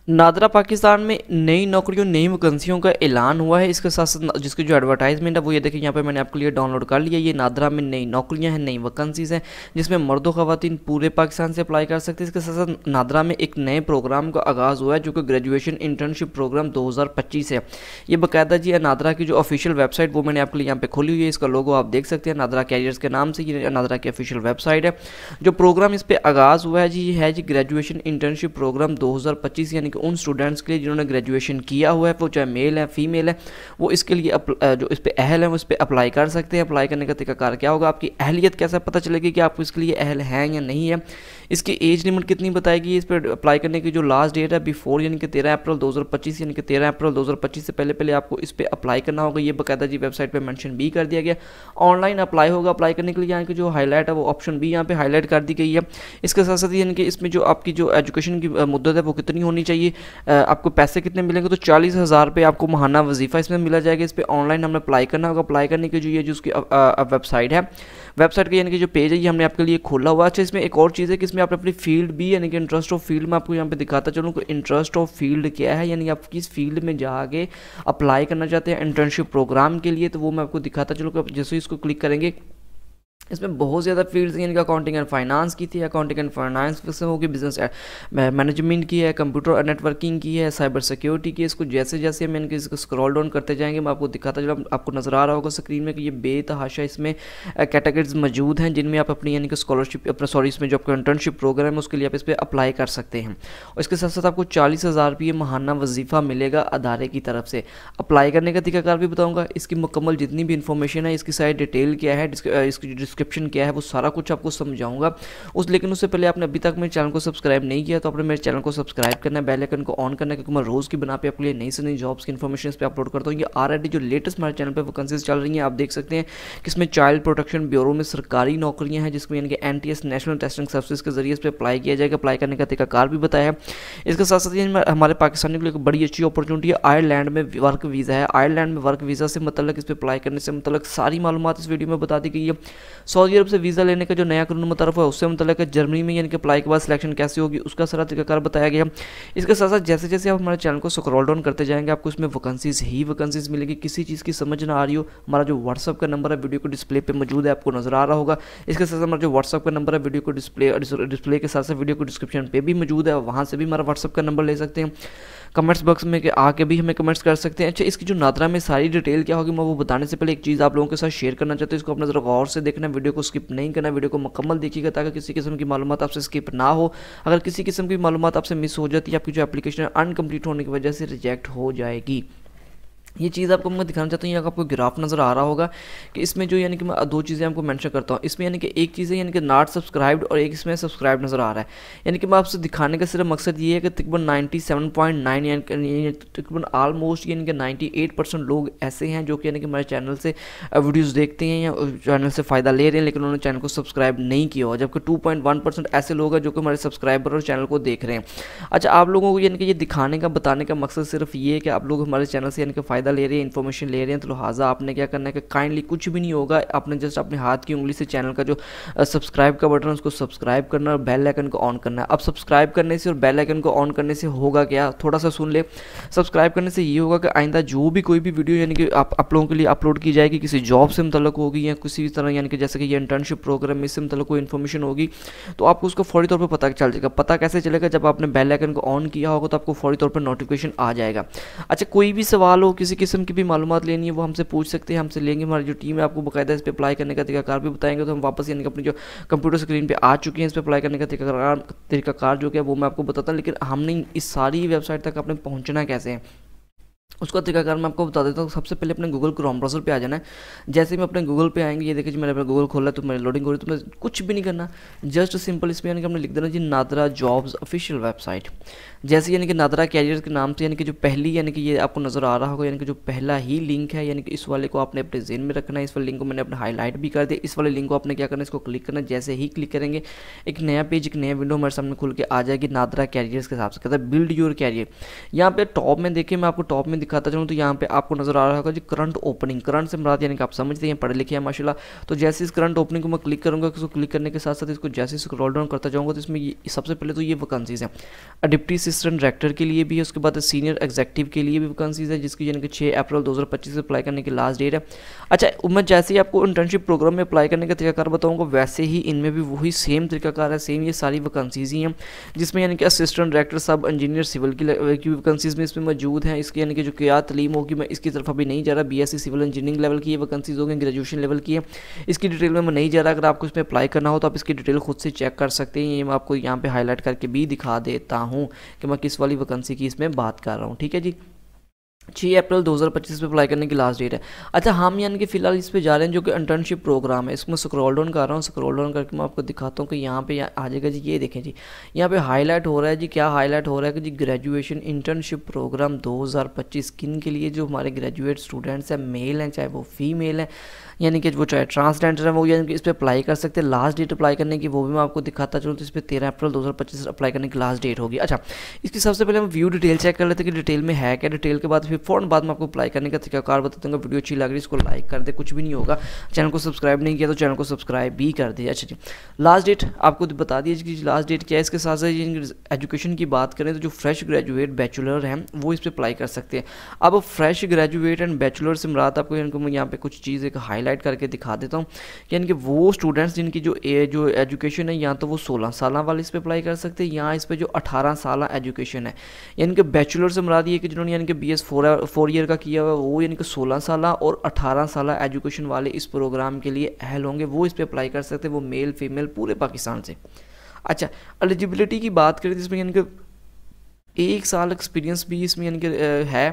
नादरा पाकिस्तान में नई नौकरियों नई वैकेंसियों का ऐलान हुआ है। इसके साथ साथ जिसकी जो एडवर्टाइजमेंट है वो ये देखिए यहाँ पे मैंने आपके लिए डाउनलोड कर लिया। ये नादरा में नई नौकरियां हैं, नई वैकेंसीज हैं जिसमें मर्द और ख़वातीन पूरे पाकिस्तान से अप्लाई कर सकते हैं। इसके साथ साथ नादरा में एक नए प्रोग्राम का आगाज़ हुआ है जो कि ग्रेजुएशन इंटर्नशिप प्रोग्राम 2025 है। ये बाकायदा जी नादरा की जो ऑफिशियल वेबसाइट वो मैंने आपके लिए यहाँ पे खोली हुई है। इसका लोगो आप देख सकते हैं नादरा कैरियर्स के नाम से। ये नादरा की ऑफिशियल वेबसाइट है। जो प्रोग्राम इस पर आगाज़ हुआ है जी ये है जी ग्रेजुएशन इंटर्नशिप प्रोग्राम 2025, यानी कि उन स्टूडेंट्स के लिए जिन्होंने ग्रेजुएशन किया हुआ है, वो चाहे मेल है फीमेल है, वो इसके लिए जो इस पर अहल है वो इस पर अप्लाई कर सकते हैं। अप्लाई करने का तरीकाकार क्या होगा, आपकी अहलियत कैसे पता चलेगी कि आप इसके लिए अहल हैं या नहीं है, इसकी एज लिमिट कितनी बताएगी, इस पर अप्लाई करने की जो लास्ट डेट है बिफोर यानी कि 13 अप्रैल 2025, यानी कि 13 अप्रैल 2025 से पहले पहले आपको इस पर अप्लाई करना होगा। ये बाकायदा जी वेबसाइट पर मेंशन भी कर दिया गया। ऑनलाइन अप्लाई होगा। अप्लाई करने के लिए यहाँ की जो हाईलाइट है वो ऑप्शन भी यहाँ पे हाईलाइट कर दी गई है। इसके साथ साथ यानी कि इसमें जो आपकी जो एजुकेशन की मुद्दत है वो कितनी होनी चाहिए, आपको पैसे कितने मिलेंगे, तो 40,000 रुपये आपको महाना वजीफ़ा इसमें मिला जाएगा। इस पर ऑनलाइन हमने अप्लाई करना होगा। अप्लाई करने की जो ये जो उसकी वेबसाइट है, वेबसाइट का यानी कि जो पेज है ये हमने आपके लिए खोला हुआ। अच्छा, इसमें एक और चीज़ है कि इसमें आप अपनी फील्ड भी यानी कि इंटरेस्ट ऑफ फील्ड में आपको यहाँ पे दिखाता चलूँ कि इंटरेस्ट ऑफ फील्ड क्या है, यानी आप किस फील्ड में जाके अप्लाई करना चाहते हैं इंटर्नशिप प्रोग्राम के लिए, तो वो मैं आपको दिखाता चलूँ कि जैसे इसको क्लिक करेंगे इसमें बहुत ज़्यादा फील्ड्स हैं। इनका अकाउंटिंग एंड फाइनेंस की थी, अकाउंटिंग एंड फाइनेंस होगी, बिजनेस मैनेजमेंट की है, कंप्यूटर और नेटवर्किंग की है, साइबर सिक्योरिटी की है। इसको जैसे जैसे हम इनके इसको स्क्रॉल डाउन करते जाएंगे मैं आपको दिखाता चला, आपको नज़र आ रहा होगा स्क्रीन में कि ये बेतहाशा इसमें कैटेगरीज मौजूद हैं जिनमें आप अपनी यानी कि स्कॉलरशिप अपना इसमें जो आपका इंटर्नशिप प्रोग्राम है उसके लिए आप इस पर अप्लाई कर सकते हैं। और इसके साथ साथ आपको 40,000 रुपये महाना वजीफ़ा मिलेगा अदारे की तरफ से। अप्लाई करने का तरीकाकार भी बताऊँगा, इसकी मुकम्मल जितनी भी इन्फॉर्मेशन है, इसकी सारी डिटेल क्या है, इसकी डिस्क्रिप्शन क्या है, वो सारा कुछ आपको समझाऊंगा। लेकिन उससे पहले आपने अभी तक मेरे चैनल को सब्सक्राइब नहीं किया तो आपने मेरे चैनल को सब्सक्राइब करना है, बेल आइकन को ऑन करना है, क्योंकि मैं रोज़ की बना पे आपके लिए नई से नई जॉब्स की इन्फॉर्मेशन इस पर अपलोड करता हूँ। ये ऑलरेडी जो लेटेस्ट हमारे चैनल पर वैकेंसीज चल रही हैं आप देख सकते हैं कि इसमें चाइल्ड प्रोटेक्शन ब्यूरो में सरकारी नौकरियाँ हैं जिसमें यानी कि NTS नेशनल टेस्टिंग सर्विस के जरिए इस पर अप्लाई किया जाएगा। अप्लाई करने का तरीकाकार भी बताया है। इसके साथ साथ हमारे पाकिस्तानियों के लिए बड़ी अच्छी अपॉर्चुनिटी है, आयरलैंड में वर्क वीज़ा है। आयरलैंड में वर्क वीज़ा से मतलब इस पर अप्लाई करने से मतलब सारी मालूमात इस वीडियो में बता दी गई है। सऊदी अरब से वीज़ा लेने का जो नया कानून मुतारफ है उससे मतलब है जर्मनी में यानी कि अप्लाई के बाद सिलेक्शन कैसे होगी उसका सारा तरीकाकार बताया गया। इसके साथ साथ जैसे जैसे आप हमारे चैनल को स्क्रॉल डाउन करते जाएंगे आपको इसमें वैकेंसीज ही वैकेंसीज मिलेगी। किसी चीज़ की समझ ना आ रही हो, हमारा जो व्हाट्सअप का नंबर है वीडियो को डिस्प्ले पे मौजूद है, आपको नजर आ रहा होगा। इसके साथ हमारा जो व्हाट्सअप का नंबर है वीडियो को डिस्प्ले के साथ साथ वीडियो को डिस्क्रिप्शन पे भी मौजूद है, वहाँ से भी हमारा व्हाट्सअप का नंबर ले सकते हैं। कमेंट्स बॉक्स में आके भी हमें कमेंट्स कर सकते हैं। अच्छा, इसकी जो नादरा में सारी डिटेल क्या होगी मैं वो बताने से पहले एक चीज़ आप लोगों के साथ शेयर करना चाहते हैं। इसको अपना ज़रा गौर से देखना, वीडियो को स्किप नहीं करना, वीडियो को मुकम्मल देखिएगा ताकि किसी किस्म की मालूमात आपसे स्किप ना हो। अगर किसी किस्म की मालूमात आपसे मिस हो जाती है आपकी जो एप्लीकेशन अनकम्प्लीट होने की वजह से रिजेक्ट हो जाएगी। ये चीज़ आपको मैं दिखाना चाहता हूँ। यहाँ आपको ग्राफ नज़र आ रहा होगा कि इसमें जो यानी कि मैं दो चीज़ें आपको मेंशन करता हूँ। इसमें यानी कि एक चीज़ है यानी कि नॉट सब्सक्राइब्ड और एक इसमें सब्सक्राइब नज़र आ रहा है। यानी कि मैं आपसे दिखाने का सिर्फ मकसद ये है कि तकरीबन 97.9 यानी तकरीबन आलमोस्ट यानी कि 98% लोग ऐसे हैं जो कि यानी कि हमारे चैनल से वीडियोज़ देखते हैं या चैनल से फ़ायदा ले रहे हैं लेकिन उन्होंने चैनल को सब्सक्राइब नहीं किया हो, जबकि 2.1% ऐसे लोग हैं जो कि हमारे सब्सक्राइबर और चैनल को देख रहे हैं। अच्छा, आप लोगों को यानी कि ये दिखाने का बताने का मकसद सिर्फ ये है कि आप लोग हमारे चैनल से यानी कि फ़ायदा ले रहे हैं, इन्फॉर्मेशन ले रहे हैं, तो लिहाजा आपने क्या करना है कि काइंडली कुछ भी नहीं होगा, आपने जस्ट अपने हाथ की उंगली से चैनल का जो सब्सक्राइब का बटन है उसको सब्सक्राइब करना और बेल आइकन को ऑन करना है। अब सब्सक्राइब करने से और बेल आइकन को ऑन करने से होगा क्या, थोड़ा सा सुन ले। सब्सक्राइब करने से ये होगा कि आइंदा जो भी कोई भी वीडियो यानी कि आप लोगों के लिए अपलोड की जाएगी किसी जॉब से मुतल्लिक होगी या किसी भी तरह यानी कि जैसे कि ये इंटर्नशिप प्रोग्राम में इससे मुतल्लिक कोई इन्फॉर्मेशन होगी तो आपको उसको फौरी तौर पर पता चल जाएगा। पता कैसे चलेगा, जब आपने बेल आइकन को ऑन किया होगा तो आपको फौरी तौर पर नोटिफिकेशन आ जाएगा। अच्छा, कोई भी सवाल हो, किसी किस्म की भी मालूमात लेनी है वो हमसे पूछ सकते हैं, हमसे लेंगे। हमारी जो टीम है आपको बाकायदा इस पर अप्लाई करने का तरीकाकार भी बताएंगे। तो हम वापस यानी कि अपनी जो कंप्यूटर स्क्रीन पे आ चुके हैं इस पर अप्लाई करने का तरीकाकार जो कि है वो मैं आपको बताता हूँ। लेकिन हमने इस सारी वेबसाइट तक आपने पहुँचना कैसे है उसका तरीकाकार मैं आपको बता देता हूँ। सबसे पहले अपने गूगल क्रोम ब्राउज़र पे आ जाना है। जैसे मैं अपने गूगल पे आएंगे, ये देखिए मैंने अपना गूगल खोला तो मेरी लोडिंग हो रही, तो मैं कुछ भी नहीं करना, जस्ट सिंपल इसमें यानी कि हमने लिख देना जी नादरा जॉब्स ऑफिशियल वेबसाइट। जैसे यानी कि नादरा कैरियर्स के नाम से यानी कि जो पहली यानी कि ये आपको नज़र आ रहा होगा यानी कि जो पहला ही लिंक है यानी कि इस वाले को आपने अपने जेन में रखना है। इस वाले लिंक को मैंने अपना हाईलाइट भी कर दिया। इस वाले लिंक को आपने क्या करना है, इसको क्लिक करना। जैसे ही क्लिक करेंगे एक नया पेज, एक नया विंडो हमारे सामने खुल के आ जाएगी नादरा कैरियर्स के हिसाब से। कहता है बिल्ड योर कैरियर। यहाँ पे टॉप में देखिए, मैं आपको टॉप में दिखाता चलूँ तो यहाँ पे आपको नजर आ रहा होगा जी करंट ओपनिंग। करंट से मुराद यानी कि आप समझते हैं, पढ़े लिखे हैं माशाल्लाह। तो जैसे इस करंट ओपनिंग को मैं क्लिक करूँगा, इसको क्लिक करने के साथ साथ इसको जैसे स्क्रॉल डाउन करता जाऊँगा तो इसमें सबसे पहले तो ये वैकेंसीज हैं डिप्टी असिस्टेंट डायरेक्टर के लिए भी है, उसके बाद सीनियर एग्जीक्यूटिव के लिए भी वैकेंसीज है, जिसकी यानी कि 6 अप्रैल 2025 से अप्लाई करने की लास्ट डेट है। अच्छा, मैं जैसे ही आपको इंटर्नशिप प्रोग्राम में अप्लाई करने का तरीकाकार बताऊँगा, वैसे ही इनमें भी वही सेम तरीकाकार है, सेम ये सारी वैकेंसीज ही हैं, जिसमें यानी कि असिस्टेंट डायरेक्टर सब इंजीनियर सिविल की वैकेंसीज में इसमें मौजूद हैं। इसकी यानी कि जो क्या तालीम होगी, मैं इसकी तरफ अभी नहीं जा रहा। BSc सिविल इंजीनियरिंग लेवल की ये वैकेंसीज होगी, ग्रेजुएशन लेवल की है, इसकी डिटेल में मैं नहीं जा रहा। अगर आपको इसमें अप्लाई करना हो तो आप इसकी डिटेल खुद से चेक कर सकते हैं। ये मैं आपको यहाँ पे हाईलाइट करके भी दिखा देता हूँ कि मैं किस वाली वैकेंसी की इसमें बात कर रहा हूँ। ठीक है जी, 6 अप्रैल 2025 पे अप्लाई करने की लास्ट डेट है। अच्छा, हम यानी कि फ़िलहाल इस पे जा रहे हैं जो कि इंटर्नशिप प्रोग्राम है। इसमें स्क्रॉल डाउन कर रहा हूँ, स्क्रॉल डाउन करके मैं आपको दिखाता हूँ कि यहाँ पे आ जाएगा जी। ये देखें जी, यहाँ पे हाईलाइट हो रहा है जी, क्या हाईलाइट हो रहा है कि जी ग्रेजुएशन इंटर्नशिप प्रोग्राम 2025 किन के लिए, जो हमारे ग्रेजुएट स्टूडेंट्स हैं, मेल हैं चाहे वो फीमेल हैं, यानी कि वो चाहे ट्रांसजेंडर है, वो यानी कि इस पर अप्लाई कर सकते हैं। लास्ट डेट अप्लाई करने की वो भी मैं आपको दिखाता चलूँ तो इस पर 13 अप्रैल 2025 अप्लाई करने की लास्ट डेट होगी। अच्छा, इसकी सबसे पहले हम व्यू डिटेल चेक कर लेते हैं कि डिटेल में है क्या। डिटेल के बाद फिर फ़ौरन बाद में आपको अप्लाई करने का तरीकाकार बताता हूँ। वीडियो अच्छी लग रही है इसको लाइक कर दे, कुछ भी नहीं होगा। चैनल को सब्सक्राइब नहीं किया तो चैनल को सब्सक्राइब भी कर दिया। अच्छा जी, लास्ट डेट आपको बता दी कि लास्ट डेट क्या है। इसके साथ साथ एजुकेशन की बात करें तो जो फ्रेश ग्रेजुएट बैचलर हैं वो इस पर अप्लाई कर सकते हैं। अब फ्रेश ग्रेजुएट एंड बैचलर से मुराद आपको यहाँ पे कुछ चीज़ एक हाईलाइट करके दिखा देता हूँ, यानी कि वो स्टूडेंट्स जिनकी जो एजुकेशन है, या तो वो 16 साल वाले इस पर अप्लाई कर सकते हैं, या इस पर जो 18 साल एजुकेशन है, यानी कि बैचलर से मुराद ये कि जिन्होंने यानी कि BS 4 ईयर का किया हुआ वो यानी कि 16 साल और 18 साल एजुकेशन वाले इस प्रोग्राम के लिए अहल होंगे, वो इस पर अप्लाई कर सकते हैं, वो मेल फीमेल पूरे पाकिस्तान से। अच्छा, एलिजिबिलिटी की बात करें तो इसमें यानी कि 1 साल एक्सपीरियंस भी इसमें यानी कि है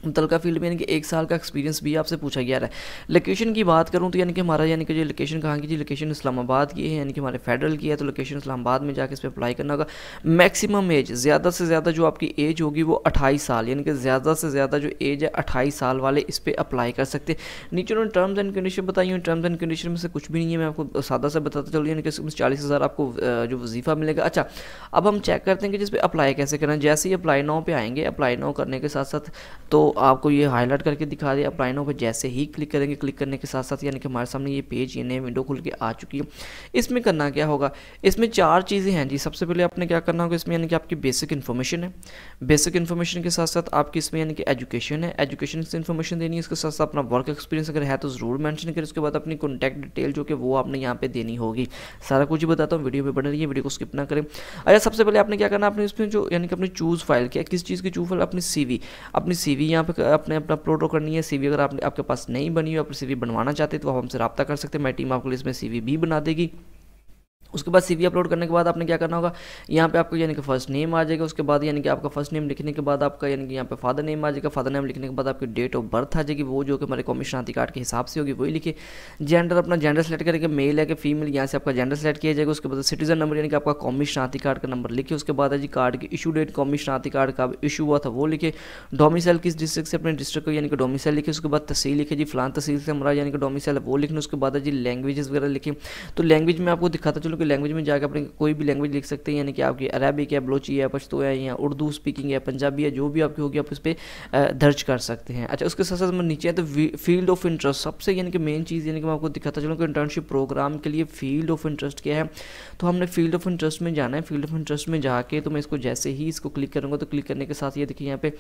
मुतलका फील्ड में, यानी कि 1 साल का एक्सपीरियंस भी आपसे पूछा गया है। लोकेशन की बात करूं तो यानी कि हमारा यानी कि जो लोकेशन कहाँ की जी, लोकेशन इस्लामाबाद की है, यानी कि हमारे फेडरल की है, तो लोकेशन इस्लामाबाद में जाकर इस पर अप्लाई करना होगा। मैक्सिमम एज, ज़्यादा से ज़्यादा जो आपकी एज होगी वो 28 साल, यानी कि ज़्यादा से ज़्यादा जो एज है 28 साल वाले इस पर अप्लाई कर सकते हैं। नीचे उन्होंने टर्म्स एंड कंडीशन बताई हुई, टर्म्स एंड कंडीशन में से कुछ भी नहीं है, मैं आपको सादा से बताता चलूँ, यानी कि 40,000 आपको जो वजीफ़ा मिलेगा। अच्छा, अब हम चेक करते हैं कि जिस पर अप्लाई कैसे करना है। जैसे ही अप्लाई नाउ पे आएंगे, अप्लाई नाउ करने के साथ साथ तो आपको ये हाईलाइट करके दिखा दिया। अप्लाई नाउ पे जैसे ही क्लिक करेंगे, क्लिक करने के साथ साथ यानी कि हमारे सामने ये पेज, ये नई विंडो खुल के आ चुकी है। इसमें करना क्या होगा, इसमें 4 चीज़ें हैं जी। सबसे पहले आपने क्या करना होगा, इसमें यानी कि आपकी बेसिक इन्फॉर्मेशन है, बेसिक इन्फॉर्मेशन के साथ साथ आपकी इसमें यानी कि एजुकेशन है, एजुकेशन से इन्फॉर्मेशन देनी है। इसके साथ साथ अपना वर्क एक्सपीरियंस अगर है तो ज़रूर मेंशन करें। उसके बाद अपनी कॉन्टैक्ट डिटेल जो कि वो आपने यहाँ पे देनी होगी। सारा कुछ ही बताता हूँ, वीडियो पे बने रहिए, वीडियो को स्किप ना करें। अच्छा, सबसे पहले आपने क्या करना, आपने इसमें जो यानी कि अपनी चूज़ फाइल, क्या किस चीज़ की चूज़ फाइल, अपनी CV यहाँ पे अपने अपना अपलोड करनी है। CV अगर आपके पास नहीं बनी हो, आप CV बनवाना चाहते हैं तो आप हमसे रब्ता कर सकते हैं, मेरी टीम आपके लिए इसमें CV भी बना देगी। उसके बाद CV अपलोड करने के बाद आपने क्या करना होगा, यहाँ पे आपको यानी कि फर्स्ट नेम आ जाएगा। उसके बाद यानी कि आपका फर्स्ट नेम लिखने के बाद आपका यानी कि यहाँ पे फादर नेम आ जाएगा। फादर नेम लिखने के बाद आपकी डेट ऑफ बर्थ आ जाएगी, वो जो कि हमारे कौमी शनाख्ती कार्ड के हिसाब से होगी वही लिखिए। जेंडर, अपना जेंडर सेलेक्ट करेंगे, मेल है कि फीमेल, यहाँ से आपका जेंडर सेलेक्ट किया जाएगा। उसके बाद सिटीजन नंबर यानी कि आपका कौमी शनाख्ती कार्ड का नंबर लिखिए। उसके बाद है जी कार्ड की इशू डेट, कौमी शनाख्ती कार्ड का इशू हुआ था वो लिखिए। डोमिसाइल किस डिस्ट्रिक्ट से, अपने डिस्ट्रिक्ट को यानी कि डोमिसाइल लिखिए। उसके बाद तहसील लिखिए जी, फलान तहसील से हमारा यानी कि डोमिसाइल वो लिखना। उसके बाद है जी लैंग्वेजेस वगैरह लिखिए। तो लैंग्वेज में आपको दिखाता चलो कि लैंग्वेज में जाकर अपने कोई भी लैंग्वेज लिख सकते हैं, यानी कि आपकी अरबिक है, बलोची है, पश्तो है, या उर्दू स्पीकिंग है, पंजाबी है, जो भी आपकी होगी आप इस पर दर्ज कर सकते हैं। अच्छा, उसके साथ साथ मैं नीचे है तो फील्ड ऑफ इंटरेस्ट, सबसे यानी कि मेन चीज़ यानी कि मैं आपको दिखाता चलूँ कि इंटर्नशिप प्रोग्राम के लिए फील्ड ऑफ इंटरेस्ट क्या है। तो हमने फील्ड ऑफ इंटरेस्ट में जाना है। फील्ड ऑफ इंटरेस्ट में जाके तो मैं इसको जैसे ही इसको क्लिक करूँगा तो क्लिक करने के साथ ये देखिए यहाँ पे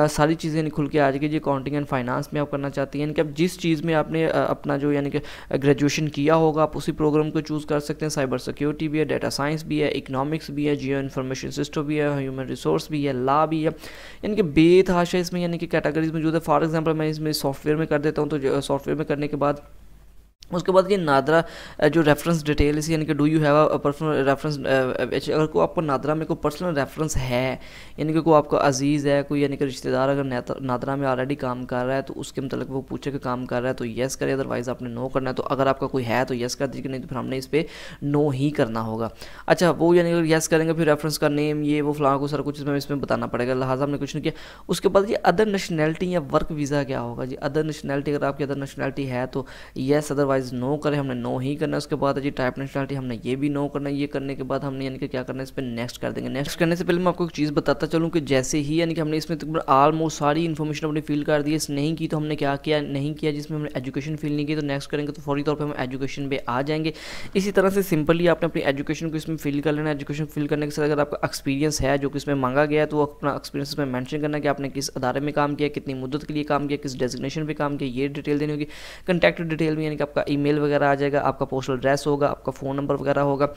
सारी चीज़ें खुल के आ जाएगी जी। अकाउंटिंग एंड फाइनेंस में आप करना चाहती हैं, यानी कि आप जिस चीज़ में आपने अपना जो यानी कि ग्रेजुएशन किया होगा आप उसी प्रोग्राम को चूज़ कर सकते हैं। साइबर सिक्योरिटी भी है, डाटा साइंस भी है, इकोनॉमिक्स भी है, जियो इन्फॉर्मेशन सिस्टम भी है, ह्यूमन रिसोर्स भी है, लॉ भी है, यानी कि बेतहाशा इसमें यानी कि कैटेगरीज मौजूद है। फॉर एग्जांपल मैं इसमें सॉफ्टवेयर में कर देता हूँ, तो सॉफ्टवेयर में करने के बाद उसके बाद ये नादरा जो रेफरेंस डिटेल इसी यानी कि do you have a personal reference, अगर को आपको नादरा में कोई पर्सनल रेफरेंस है, यानी कि कोई आपका अजीज़ है, कोई यानी कि रिश्तेदार अगर नादरा में ऑलरेडी काम कर रहा है तो उसके मतलब वो पूछे कि काम कर रहा है तो येस करे, अदरवाइज़ आपने नो करना है। तो अगर आपका कोई है तो येस कर दीजिए, नहीं तो फिर हमने इस पर नो ही करना होगा। अच्छा, वो यानी कि येस करेंगे फिर रेफरेंस का नेम ये वो फलां को सारा कुछ इसमें बताना पड़ेगा, लिहाजा हमने कुछ नहीं किया। उसके बाद ये अदर नेशनैलिटी या वर्क वीज़ा क्या होगा जी। अदर नेशनैलिटी, अगर आपकी अदर नेशनैलिटी है तो येस, अदरवाइज अदरवाइज नो करें, हमने नो ही करना है। उसके बाद जी टाइप नेशनलिटी हमने ये भी नो करना है। ये करने के बाद हमने यानी कि क्या करना है, इस पर नेक्स्ट कर देंगे। नेक्स्ट करने से पहले मैं आपको एक चीज़ बताता चलूँ कि जैसे ही यानी कि हमने इसमें तकरीबन ऑलमोस्ट सारी इन्फॉर्मेशन अपनी फिल कर दी है, नहीं की तो हमने क्या किया, नहीं किया जिसमें हमने एजुकेशन फिल नहीं की, तो नेक्स्ट करेंगे तो फौरी तौर पर हम एजुकेशन पे आ जाएंगे। इसी तरह से सिंपली आपने अपनी एजुकेशन को इसमें फिल कर लेना है। एजुकेशन फिल करने के साथ अगर आपका एक्सपीरियंस है जो कि इसमें मांगा गया है, तो अपना एक्सपीरियंस इसमें मेंशन करना कि आपने किस अदारे में काम किया, कितनी मुद्दत के लिए काम किया, किस डेजिग्नेशन पे काम किया, ये डिटेल देनी होगी। कंटैक्ट डिटेल में यानी कि आपका ईमेल वगैरह आ जाएगा, आपका पोस्टल एड्रेस होगा, आपका फ़ोन नंबर वगैरह होगा।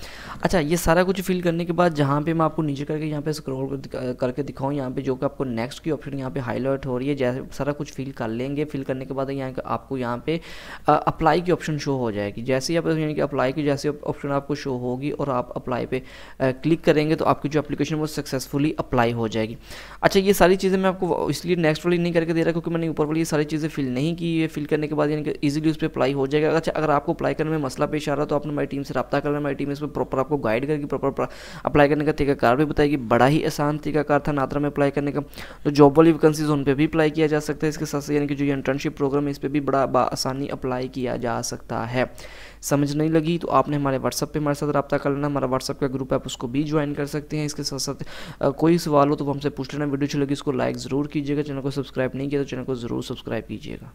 अच्छा, ये सारा कुछ फिल करने के बाद जहाँ पे मैं आपको नीचे करके यहाँ पे स्क्रॉल करके दिखाऊँ, यहाँ पे जो कि आपको नेक्स्ट की ऑप्शन यहाँ पे हाईलाइट हो रही है, जैसे सारा कुछ फिल कर लेंगे। फिल करने के बाद यहाँ आपको यहाँ पे अप्लाई की ऑप्शन शो हो जाएगी। जैसे ही आप यानी कि अप्लाई की जैसे ऑप्शन आपको शो होगी और आप अप्लाई पे क्लिक करेंगे तो आपकी जो एप्लीकेशन वो सक्सेसफुली अप्लाई हो जाएगी। अच्छा, ये सारी चीज़ें मैं आपको इसलिए नेक्स्ट वाली नहीं करके दे रहा क्योंकि मैंने ऊपर वाली ये सारी चीज़ें फिल नहीं की है। फिल करने के बाद यानी कि ईजिली उस पर अप्लाई हो जाएगा। अच्छा, अगर आपको अप्लाई करने में मसला पेश आ रहा है तो आपने हमारी टीम से रब्ता करना। हमारी टीम इसमें प्रॉपर आपको गाइड करेगी, प्रॉपर अप्लाई करने का तरीकाकार भी बताएगी। बड़ा ही आसान तरीकाकार था नादरा में अप्लाई करने का। तो जॉब वाली वैकेंसीज उन पर भी अप्लाई किया जा सकता है। इसके साथ यानी कि जो इंटर्नशिप प्रोग्राम है इस पर भी बड़ा आसानी अप्लाई किया जा सकता है। समझ नहीं लगी तो आपने हमारे व्हाट्सअप पे हमारे साथ रब्ता कर लेना। हमारा व्हाट्सअप का ग्रुप है, आप उसको भी ज्वाइन कर सकते हैं। इसके साथ साथ कोई सवाल हो तो हमसे पूछ लेना। वीडियो अच्छी लगी उसको लाइक ज़रूर कीजिएगा। चैनल को सब्सक्राइब नहीं किया तो चैनल को ज़रूर सब्सक्राइब कीजिएगा।